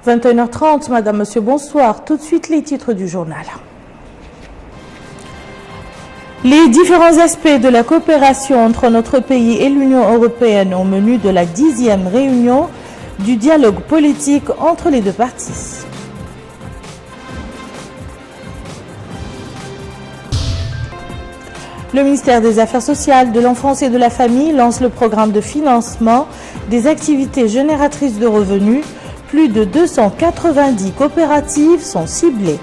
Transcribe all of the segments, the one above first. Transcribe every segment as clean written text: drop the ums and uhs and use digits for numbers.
21h30, Madame, Monsieur, bonsoir. Tout de suite, les titres du journal. Les différents aspects de la coopération entre notre pays et l'Union européenne au menu de la 10e réunion du dialogue politique entre les deux parties. Le ministère des Affaires sociales, de l'Enfance et de la Famille lance le programme de financement des activités génératrices de revenus. Plus de 290 coopératives sont ciblées.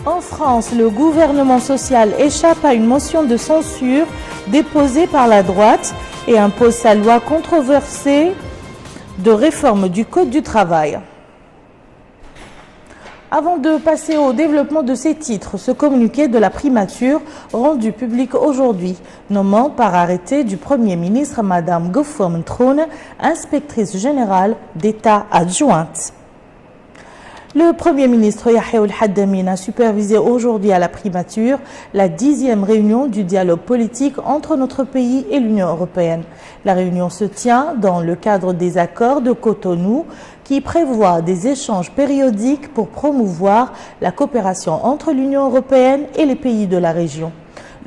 En France, le gouvernement social échappe à une motion de censure déposée par la droite et impose sa loi controversée de réforme du Code du travail. Avant de passer au développement de ces titres, ce communiqué de la primature rendu public aujourd'hui, nommant par arrêté du Premier ministre Madame Gauffom Troun, inspectrice générale d'État adjointe. Le Premier ministre Yahya Al-Haddamine a supervisé aujourd'hui à la primature la 10e réunion du dialogue politique entre notre pays et l'Union européenne. La réunion se tient dans le cadre des accords de Cotonou qui prévoient des échanges périodiques pour promouvoir la coopération entre l'Union européenne et les pays de la région.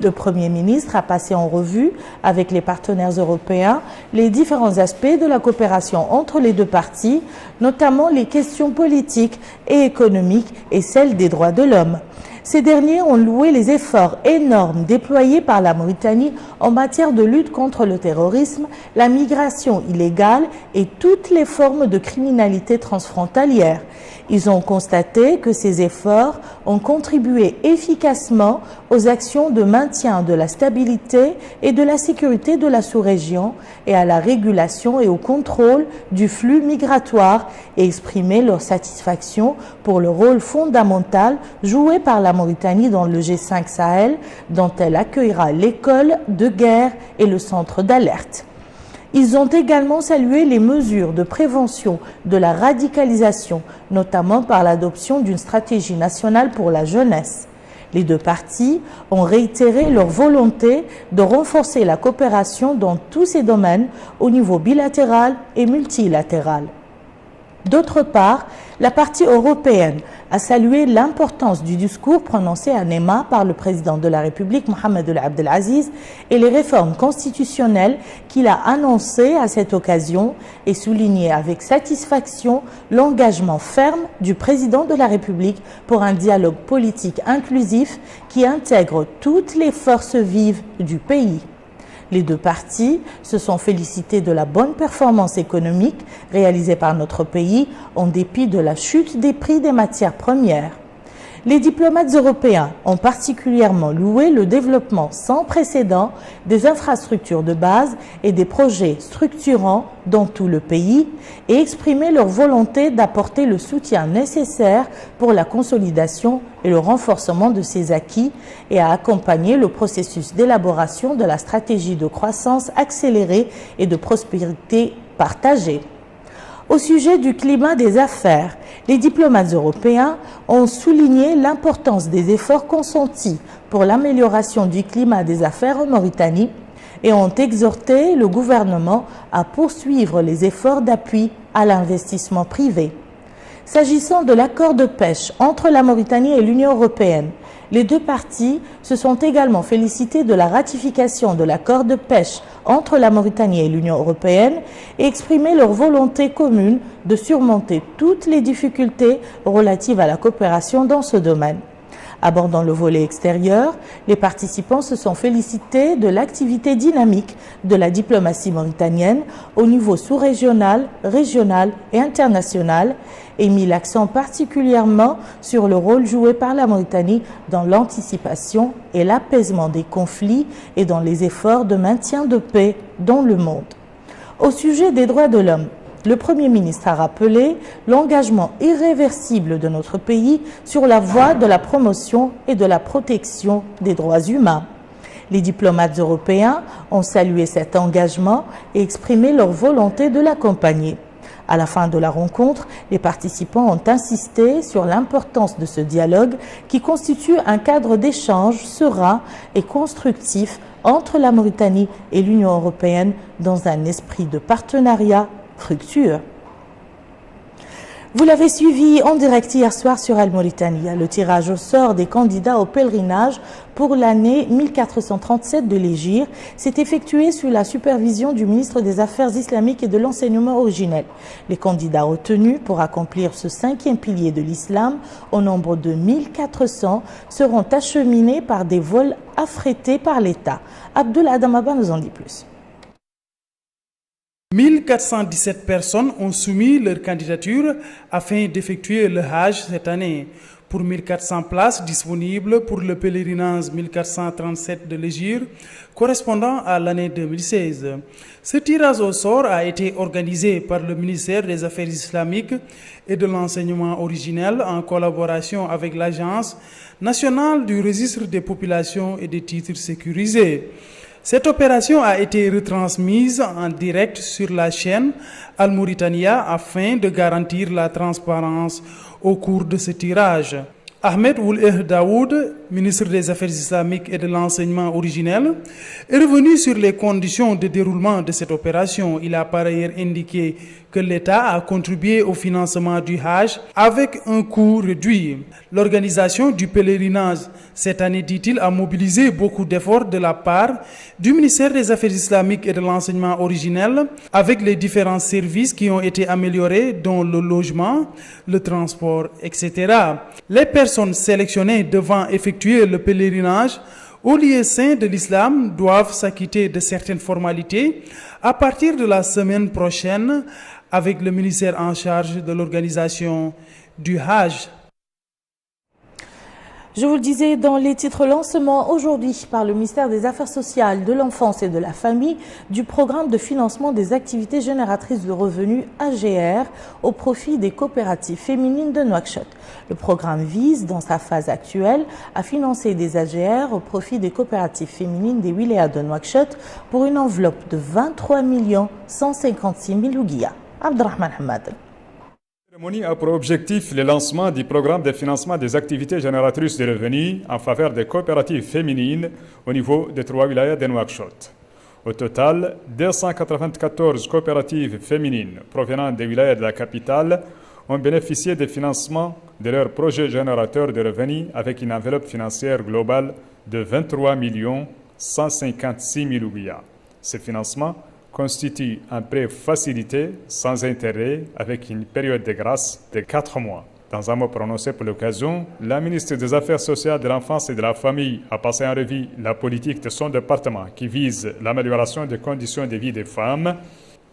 Le Premier ministre a passé en revue avec les partenaires européens les différents aspects de la coopération entre les deux parties, notamment les questions politiques et économiques et celles des droits de l'homme. Ces derniers ont loué les efforts énormes déployés par la Mauritanie en matière de lutte contre le terrorisme, la migration illégale et toutes les formes de criminalité transfrontalière. Ils ont constaté que ces efforts ont contribué efficacement aux actions de maintien de la stabilité et de la sécurité de la sous-région et à la régulation et au contrôle du flux migratoire et exprimé leur satisfaction pour le rôle fondamental joué par la Mauritanie dans le G5 Sahel, dont elle accueillera l'école de guerre et le centre d'alerte. Ils ont également salué les mesures de prévention de la radicalisation, notamment par l'adoption d'une stratégie nationale pour la jeunesse. Les deux parties ont réitéré leur volonté de renforcer la coopération dans tous ces domaines au niveau bilatéral et multilatéral. D'autre part, la partie européenne a salué l'importance du discours prononcé à Néma par le président de la République, Mohamed Ould Abdel Aziz, et les réformes constitutionnelles qu'il a annoncées à cette occasion et souligné avec satisfaction l'engagement ferme du président de la République pour un dialogue politique inclusif qui intègre toutes les forces vives du pays. Les deux parties se sont félicitées de la bonne performance économique réalisée par notre pays en dépit de la chute des prix des matières premières. Les diplomates européens ont particulièrement loué le développement sans précédent des infrastructures de base et des projets structurants dans tout le pays et exprimé leur volonté d'apporter le soutien nécessaire pour la consolidation et le renforcement de ces acquis et à accompagner le processus d'élaboration de la stratégie de croissance accélérée et de prospérité partagée. Au sujet du climat des affaires, les diplomates européens ont souligné l'importance des efforts consentis pour l'amélioration du climat des affaires en Mauritanie et ont exhorté le gouvernement à poursuivre les efforts d'appui à l'investissement privé. S'agissant de l'accord de pêche entre la Mauritanie et l'Union européenne, les deux parties se sont également félicitées de la ratification de l'accord de pêche entre la Mauritanie et l'Union européenne et exprimé leur volonté commune de surmonter toutes les difficultés relatives à la coopération dans ce domaine. Abordant le volet extérieur, les participants se sont félicités de l'activité dynamique de la diplomatie mauritanienne au niveau sous-régional, régional et international et mis l'accent particulièrement sur le rôle joué par la Mauritanie dans l'anticipation et l'apaisement des conflits et dans les efforts de maintien de paix dans le monde. Au sujet des droits de l'homme, le Premier ministre a rappelé l'engagement irréversible de notre pays sur la voie de la promotion et de la protection des droits humains. Les diplomates européens ont salué cet engagement et exprimé leur volonté de l'accompagner. À la fin de la rencontre, les participants ont insisté sur l'importance de ce dialogue qui constitue un cadre d'échange serein et constructif entre la Mauritanie et l'Union européenne dans un esprit de partenariat infrastructures. Vous l'avez suivi en direct hier soir sur Al Mauritania. Le tirage au sort des candidats au pèlerinage pour l'année 1437 de l'Hégire s'est effectué sous la supervision du ministre des Affaires islamiques et de l'enseignement originel. Les candidats retenus pour accomplir ce 5e pilier de l'islam, au nombre de 1400, seront acheminés par des vols affrétés par l'État. Abdul Adamaba nous en dit plus. 1417 personnes ont soumis leur candidature afin d'effectuer le Hajj cette année. Pour 1400 places disponibles pour le pèlerinage 1437 de l'Hégire, correspondant à l'année 2016. Ce tirage au sort a été organisé par le ministère des Affaires islamiques et de l'enseignement originel en collaboration avec l'Agence nationale du registre des populations et des titres sécurisés. Cette opération a été retransmise en direct sur la chaîne Al Mauritania afin de garantir la transparence au cours de ce tirage. Ahmed Ould Daoud, ministre des Affaires islamiques et de l'enseignement originel, est revenu sur les conditions de déroulement de cette opération. Il a par ailleurs indiqué que l'État a contribué au financement du Hajj avec un coût réduit. L'organisation du pèlerinage cette année, dit-il, a mobilisé beaucoup d'efforts de la part du ministère des Affaires islamiques et de l'enseignement originel avec les différents services qui ont été améliorés, dont le logement, le transport, etc. Les personnes sélectionnées devant effectuer le pèlerinage au lieu saint de l'islam doivent s'acquitter de certaines formalités à partir de la semaine prochaine avec le ministère en charge de l'organisation du Hajj. Je vous le disais dans les titres, lancement aujourd'hui par le ministère des Affaires sociales, de l'enfance et de la famille du programme de financement des activités génératrices de revenus AGR au profit des coopératives féminines de Nouakchott. Le programme vise, dans sa phase actuelle, à financer des AGR au profit des coopératives féminines des wilayas de Nouakchott pour une enveloppe de 23 156 000 ouguiya. Abdelrahman Hamad. La cérémonie a pour objectif le lancement du programme de financement des activités génératrices de revenus en faveur des coopératives féminines au niveau des 3 wilayas de Nouakchott. Au total, 294 coopératives féminines provenant des wilayas de la capitale ont bénéficié des financements de leurs projets générateurs de revenus avec une enveloppe financière globale de 23 156 000 ouguiya. Ce financement constitue un prêt facilité sans intérêt avec une période de grâce de 4 mois. Dans un mot prononcé pour l'occasion, la ministre des Affaires sociales, de l'enfance et de la famille a passé en revue la politique de son département qui vise l'amélioration des conditions de vie des femmes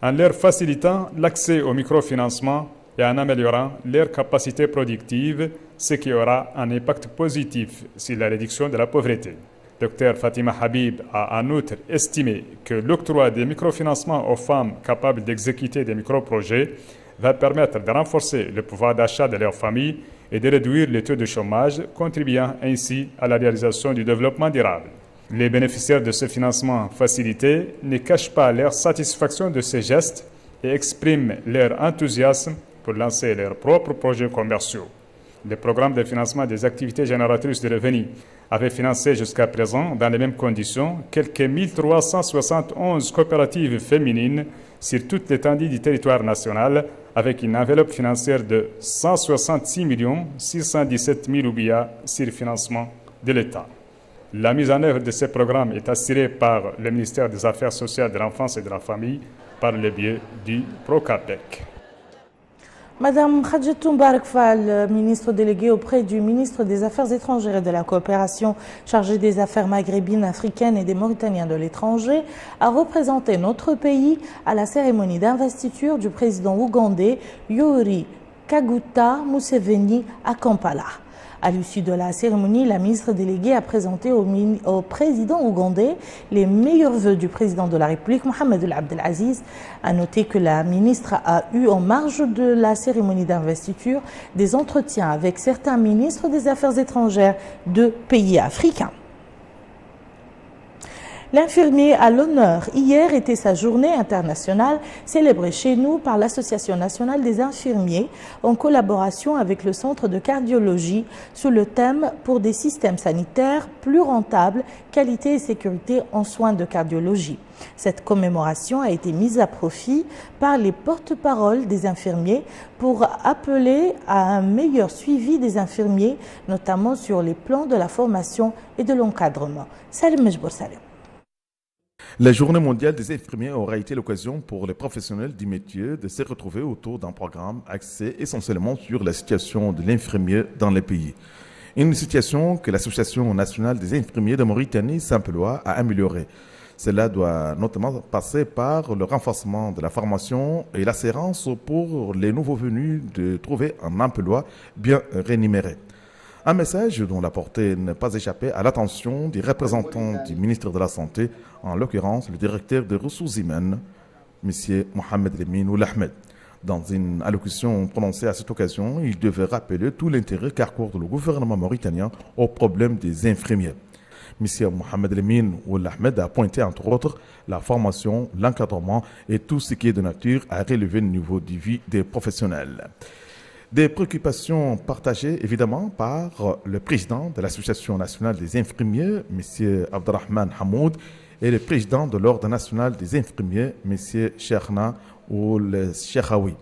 en leur facilitant l'accès au microfinancement et en améliorant leurs capacités productives, ce qui aura un impact positif sur la réduction de la pauvreté. Dr Fatima Habib a en outre estimé que l'octroi des microfinancements aux femmes capables d'exécuter des microprojets va permettre de renforcer le pouvoir d'achat de leurs familles et de réduire le taux de chômage, contribuant ainsi à la réalisation du développement durable. Les bénéficiaires de ce financement facilité ne cachent pas leur satisfaction de ces gestes et expriment leur enthousiasme pour lancer leurs propres projets commerciaux. Le programme de financement des activités génératrices de revenus avait financé jusqu'à présent, dans les mêmes conditions, quelques 1371 coopératives féminines sur toute l'étendue du territoire national, avec une enveloppe financière de 166 617 000 ouguiya sur financement de l'État. La mise en œuvre de ces programmes est assurée par le ministère des Affaires sociales, de l'enfance et de la famille par le biais du PROCAPEC. Madame Khadjatou Mbarak Fall, ministre déléguée auprès du ministre des Affaires étrangères et de la coopération chargé des affaires maghrébines, africaines et des Mauritaniens de l'étranger, a représenté notre pays à la cérémonie d'investiture du président ougandais Yoweri Kaguta Museveni à Kampala. À l'issue de la cérémonie, la ministre déléguée a présenté au président ougandais les meilleurs vœux du président de la République, Mohamed Ould Abdelaziz. A noter que la ministre a eu en marge de la cérémonie d'investiture des entretiens avec certains ministres des Affaires étrangères de pays africains. L'infirmier à l'honneur. Hier était sa journée internationale célébrée chez nous par l'Association nationale des infirmiers en collaboration avec le Centre de cardiologie sous le thème « Pour des systèmes sanitaires plus rentables, qualité et sécurité en soins de cardiologie ». Cette commémoration a été mise à profit par les porte-paroles des infirmiers pour appeler à un meilleur suivi des infirmiers, notamment sur les plans de la formation et de l'encadrement. Salim Mejbour Salim. La journée mondiale des infirmiers aura été l'occasion pour les professionnels du métier de se retrouver autour d'un programme axé essentiellement sur la situation de l'infirmier dans les pays. Une situation que l'Association nationale des infirmiers de Mauritanie s'emploie à améliorer. Cela doit notamment passer par le renforcement de la formation et l'assurance pour les nouveaux venus de trouver un emploi bien rémunéré. Un message dont la portée n'est pas échappée à l'attention des représentants du ministre de la Santé, en l'occurrence le directeur des ressources humaines, M. Mohamed Lemine Ould Ahmed. Dans une allocution prononcée à cette occasion, il devait rappeler tout l'intérêt qu'accorde le gouvernement mauritanien au problème des infirmiers. M. Mohamed Lemine Ould Ahmed a pointé entre autres la formation, l'encadrement et tout ce qui est de nature à relever le niveau de vie des professionnels. Des préoccupations partagées évidemment par le président de l'Association nationale des infirmiers, M. Abdelrahman Hamoud, et le président de l'Ordre national des infirmiers, M. Cheikhna Ould Cheikhaoui.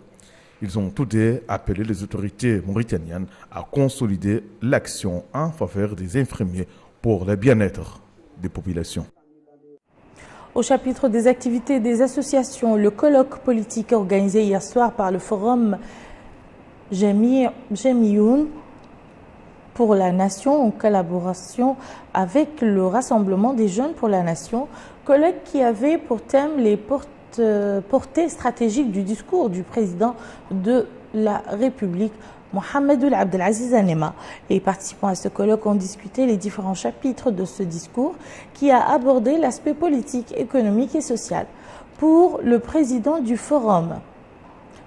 Ils ont tous deux appelé les autorités mauritaniennes à consolider l'action en faveur des infirmiers pour le bien-être des populations. Au chapitre des activités des associations, le colloque politique organisé hier soir par le Forum Jamiyoun pour la Nation en collaboration avec le Rassemblement des jeunes pour la Nation, colloque qui avait pour thème les portées stratégiques du discours du président de la République, Mohamed Ould Abdelaziz Anema. Les participants à ce colloque ont discuté les différents chapitres de ce discours qui a abordé l'aspect politique, économique et social. Pour le président du Forum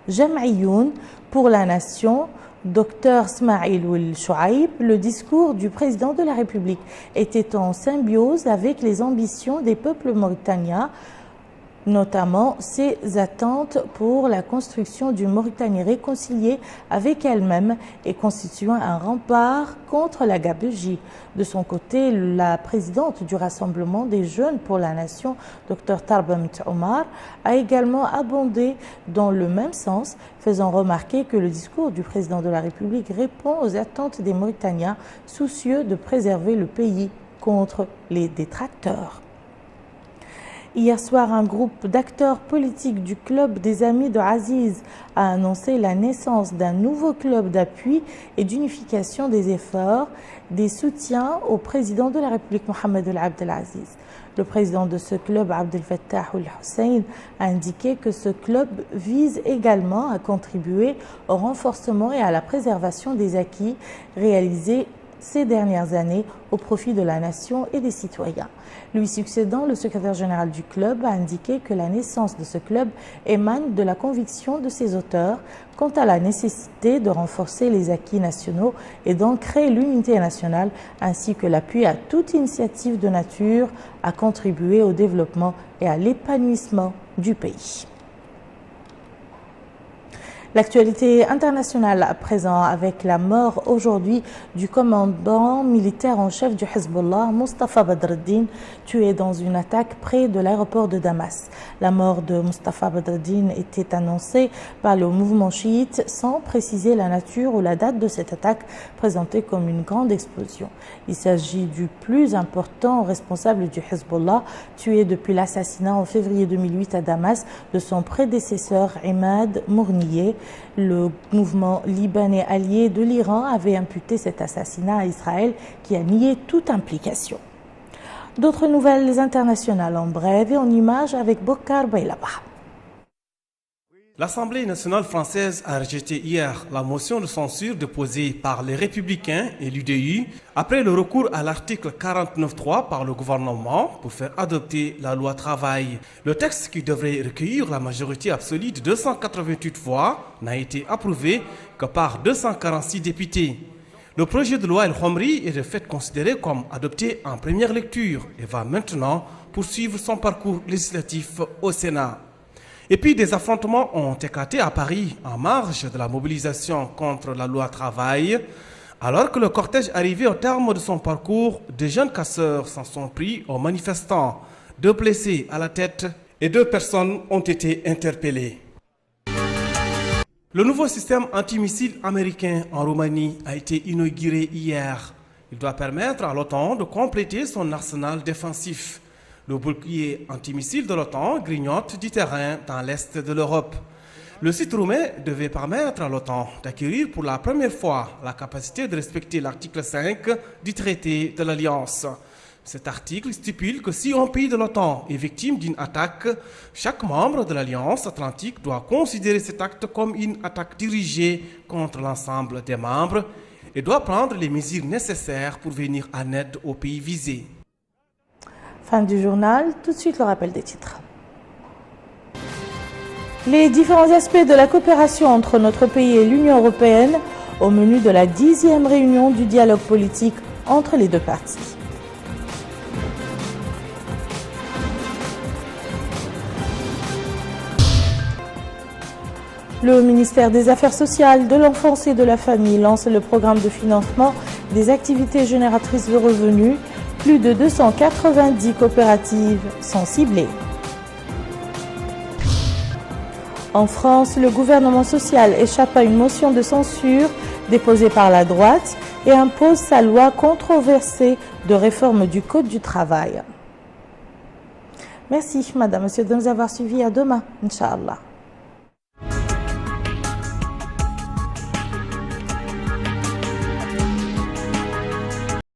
Jamiyoun pour la Nation, Dr Smaïl Ould Chouaib, le discours du président de la République était en symbiose avec les ambitions des peuples mauritaniens, notamment ses attentes pour la construction d'une Mauritanie réconciliée avec elle-même et constituant un rempart contre la gabegie. De son côté, la présidente du Rassemblement des jeunes pour la Nation, Dr Tarba Mit Omar, a également abondé dans le même sens, faisant remarquer que le discours du président de la République répond aux attentes des Mauritaniens soucieux de préserver le pays contre les détracteurs. Hier soir, un groupe d'acteurs politiques du club des amis de Aziz a annoncé la naissance d'un nouveau club d'appui et d'unification des efforts, des soutiens au président de la République Mohamed Ould Abdelaziz. Le président de ce club, Abdel Fattah Ould Hussein, a indiqué que ce club vise également à contribuer au renforcement et à la préservation des acquis réalisés ces dernières années au profit de la nation et des citoyens. Lui succédant, le secrétaire général du club a indiqué que la naissance de ce club émane de la conviction de ses auteurs quant à la nécessité de renforcer les acquis nationaux et d'ancrer l'unité nationale, ainsi que l'appui à toute initiative de nature à contribuer au développement et à l'épanouissement du pays. L'actualité internationale à présent avec la mort aujourd'hui du commandant militaire en chef du Hezbollah, Mustafa Badreddine, tué dans une attaque près de l'aéroport de Damas. La mort de Mustafa Badreddine était annoncée par le mouvement chiite sans préciser la nature ou la date de cette attaque présentée comme une grande explosion. Il s'agit du plus important responsable du Hezbollah, tué depuis l'assassinat en février 2008 à Damas de son prédécesseur Imad Mournier. Le mouvement libanais allié de l'Iran avait imputé cet assassinat à Israël qui a nié toute implication. D'autres nouvelles internationales en bref et en images avec Bokar Bailaba. L'Assemblée nationale française a rejeté hier la motion de censure déposée par les Républicains et l'UDI après le recours à l'article 49.3 par le gouvernement pour faire adopter la loi travail. Le texte qui devrait recueillir la majorité absolue de 288 voix n'a été approuvé que par 246 députés. Le projet de loi El Khomri est de fait considéré comme adopté en première lecture et va maintenant poursuivre son parcours législatif au Sénat. Et puis des affrontements ont éclaté à Paris en marge de la mobilisation contre la loi travail. Alors que le cortège arrivait au terme de son parcours, des jeunes casseurs s'en sont pris aux manifestants. 2 blessés à la tête et 2 personnes ont été interpellées. Le nouveau système antimissile américain en Roumanie a été inauguré hier. Il doit permettre à l'OTAN de compléter son arsenal défensif. Le bouclier antimissile de l'OTAN grignote du terrain dans l'est de l'Europe. Le site roumain devait permettre à l'OTAN d'acquérir pour la première fois la capacité de respecter l'article 5 du traité de l'Alliance. Cet article stipule que si un pays de l'OTAN est victime d'une attaque, chaque membre de l'Alliance atlantique doit considérer cet acte comme une attaque dirigée contre l'ensemble des membres et doit prendre les mesures nécessaires pour venir en aide aux pays visés. Fin du journal, tout de suite le rappel des titres. Les différents aspects de la coopération entre notre pays et l'Union européenne au menu de la 10e réunion du dialogue politique entre les 2 parties. Le ministère des Affaires sociales, de l'enfance et de la famille lance le programme de financement des activités génératrices de revenus. Plus de 290 coopératives sont ciblées. En France, le gouvernement social échappe à une motion de censure déposée par la droite et impose sa loi controversée de réforme du Code du travail. Merci, Madame, Monsieur, de nous avoir suivis. À demain, Inch'Allah.